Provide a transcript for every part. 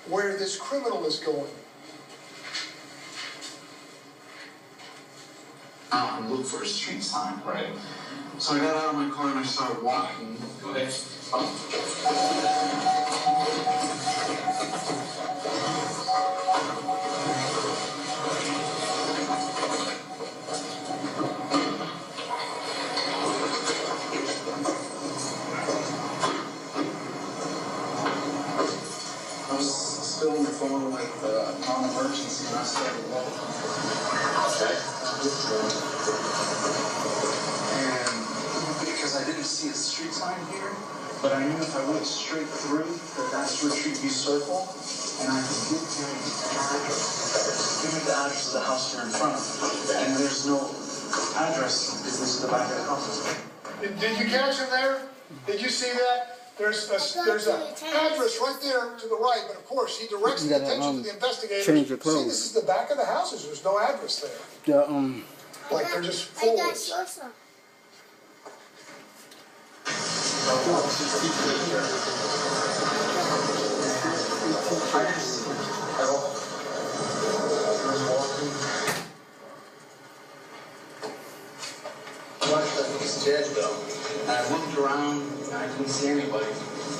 where this criminal is going. Out and look for a street sign. Right. So I got out of my car and I started walking. Go ahead. I was still on the phone with non-emergency and I started walking. Okay. And because I didn't see a street sign here, but I knew if I went straight through, that's where Street View Circle, and I could give me the address of the house here in front of me. And there's no address because this is the back of the house. Did you catch him there? Did you see that? There's an address right there to the right, but of course he directs the attention to the investigators. Change your clothes. See, this is the back of the houses. There's no address there. Like they're just fools. He's dead though. And I looked around and I didn't see anybody.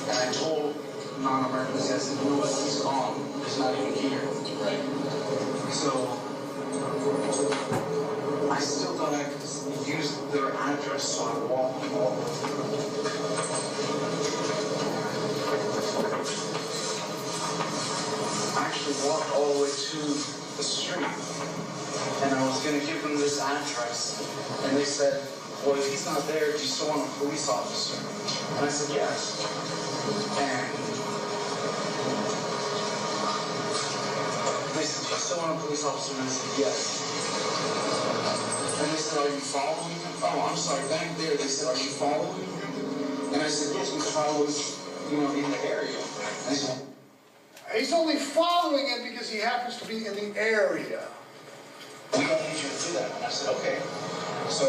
And I told non-emergency, I said, you know what, he's gone. He's not even here. Right. So I still thought I could use their address, so I walked all I actually walked all the way to the street. And I was going to give them this address. And they said, well, if he's not there, do you still want a police officer? And I said, yes. And they said, do you still want a police officer? And I said, yes. And they said, are you following him? Oh, I'm sorry, back there, they said, are you following him? And I said, yes, because I was, in the area. And they said, he's only following him because he happens to be in the area. We don't need you to do that. And I said, okay. So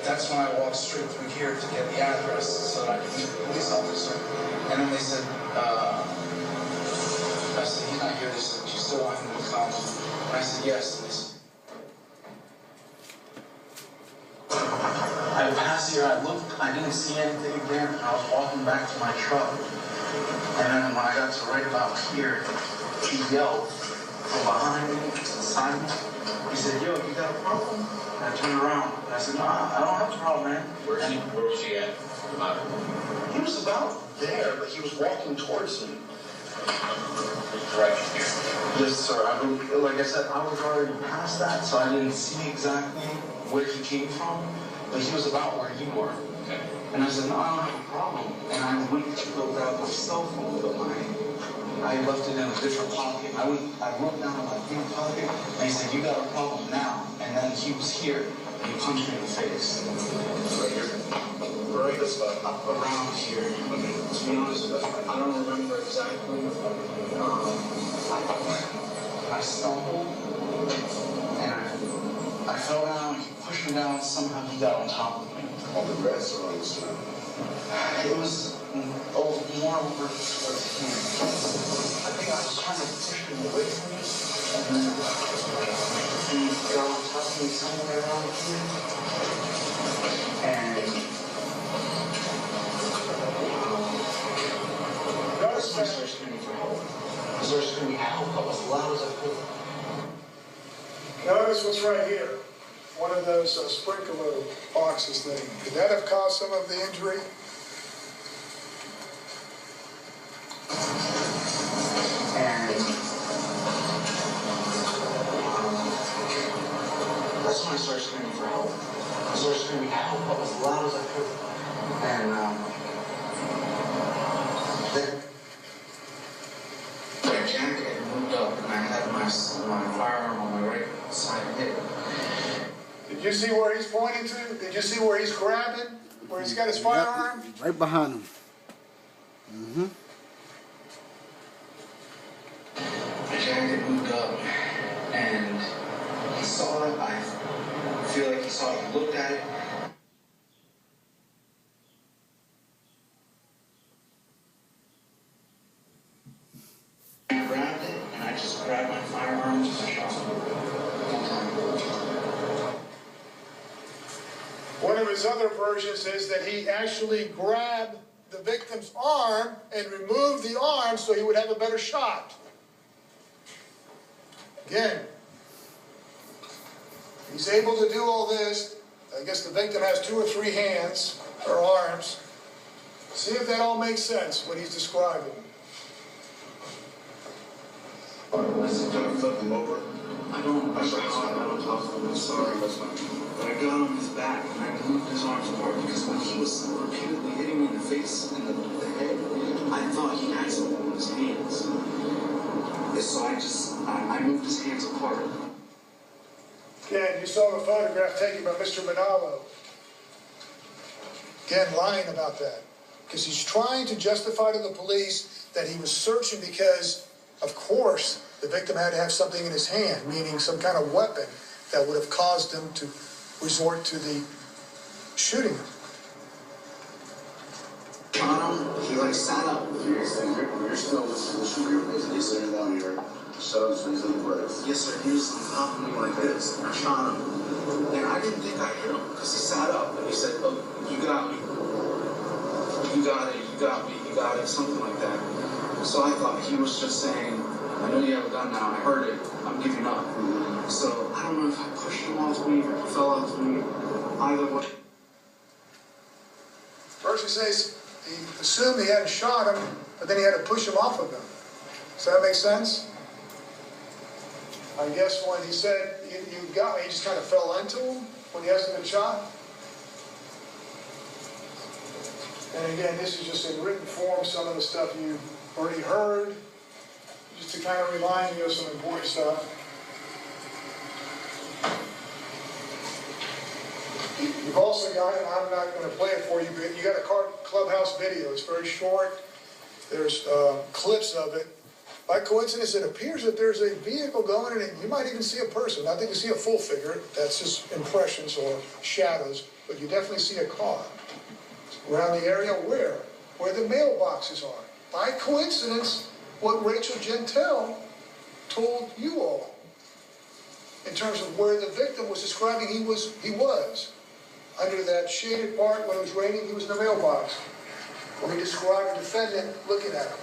that's when I walked straight through here to get the address so that I could meet the police officer. And then they said, I said, he's not here. They said, do you still want him to come? And I said, yes. And they said, I passed here, I looked, I didn't see anything again. I was walking back to my truck. And then when I got to right about here, he yelled from behind me, beside me. He said, yo, you got a problem? And I turned around and I said, no, I don't have a problem, man. Where was he at? He was about there, but he was walking towards me. Right here. Yes, sir. Like I said, I was already past that, so I didn't see exactly where he came from, but he was about where you were. Okay. And I said, no, I don't have a problem. And I went to go grab my cell phone, but I left it in a different pocket. I looked down in my front pocket, and he said, you got a problem now. And then he was here, and he punched me in the face. Right here? Right this way. Around here. Okay. To be honest, I don't remember exactly. I stumbled, and I fell down, he pushed me down, somehow he got on top of me. On the grass or on the snow? It was more over towards him. I think I was trying to push him away from me, and then he got on top of me somewhere around here. And I started screaming for help. I started screaming help as loud as I could. Notice what's right here. One of those sprinkler boxes thing. Could that have caused some of the injury? And that's when I started screaming for help. I started screaming help as loud as I could. And then my jacket moved up and I had my firearm on my right side hip. Did you see where he's pointing to? Did you see where he's grabbing? Where he's got his firearm? Yep, right behind him. Mm-hmm. My jacket moved up and he saw it. I feel like he saw it. He looked at it. He grabbed grabbed my firearm and I shot him. One of his other versions is that he actually grabbed the victim's arm and removed the arm so he would have a better shot. Again, he's able to do all this. I guess the victim has 2 or 3 hands or arms. See if that all makes sense, what he's describing. I said, can I flip him over? I don't remember how I got on top of him. I'm sorry. But I got on his back and I moved his arms apart because when he was repeatedly hitting me in the face and the head, I thought he had something in his hands. And so I moved his hands apart. Again, you saw the photograph taken by Mr. Manalo. Again, lying about that. Because he's trying to justify to the police that he was searching because, of course, the victim had to have something in his hand, meaning some kind of weapon that would have caused him to resort to the shooting. He like sat up. You're still listening to the shooter, basically sitting down here, shut his face in the place. Yes, sir. He was on top of me like this. I shot him. And I didn't think I hit him because he sat up and he said, "Oh, you got me. You got it. You got me. You got it." Something like that. So I thought he was just saying, "I know you have a gun now. I heard it. I'm giving up." So I don't know if I pushed him off me or he fell off me. Either way. First he says he assumed he hadn't shot him, but then he had to push him off of him. Does that make sense? I guess when he said, you got me, he just kind of fell into him when he hasn't been shot. And again, this is just in written form, some of the stuff you've already heard, just to kind of remind you of some important stuff. You've also got, and I'm not going to play it for you, but you got a clubhouse video. It's very short. There's clips of it. By coincidence, it appears that there's a vehicle going in, and you might even see a person. Not that you see a full figure. That's just impressions or shadows, but you definitely see a car around the area where the mailboxes are. By coincidence, what Rachel Gentile told you all in terms of where the victim was describing he was. Under that shaded part, when it was raining, he was in the mailbox. When he described the defendant looking at him.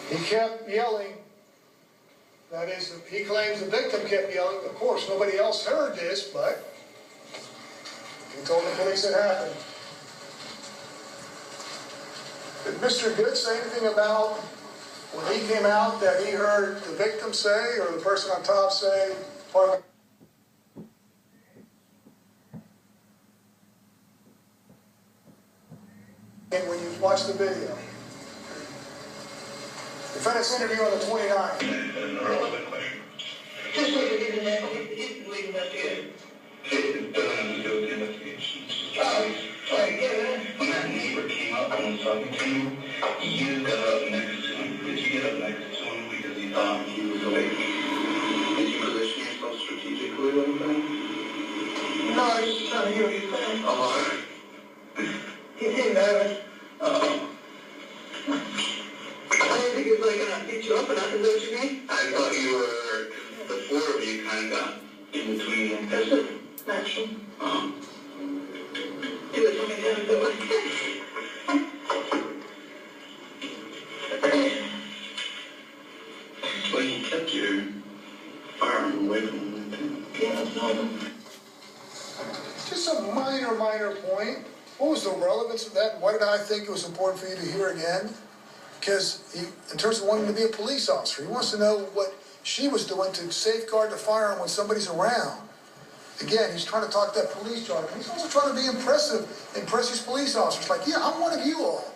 He kept yelling. That is, he claims the victim kept yelling. Of course, nobody else heard this, but he told the police it happened. Did Mr. Good say anything about when he came out that he heard the victim say, or the person on top say, and when you watch the video? Defendant's interview on the 29th. An irrelevant question. Just so you need to know, he's the lead investigator. It doesn't have to do with the investigation. When that neighbor came up and was talking to you, you got up next to him. Did you get up next to him because you thought he was awake? Did you position yourself strategically like that? No, I was just trying to hear what you saying. Oh, all right. He seemed nervous. I didn't think it was like gonna beat you up, and I can do what you mean. I thought you were, the 4 of you kind of got in between them. That's it. Natural. Do it for me, then do it. Well, you kept your arm away from him. Yeah, that's normal. Just a minor point. What was the relevance of that? Why did I think it was important for you to hear again? Because in terms of wanting to be a police officer, he wants to know what she was doing to safeguard the firearm when somebody's around. Again, he's trying to talk that police jargon. He's also trying to be impressive, impress his police officers. Like, yeah, I'm one of you all.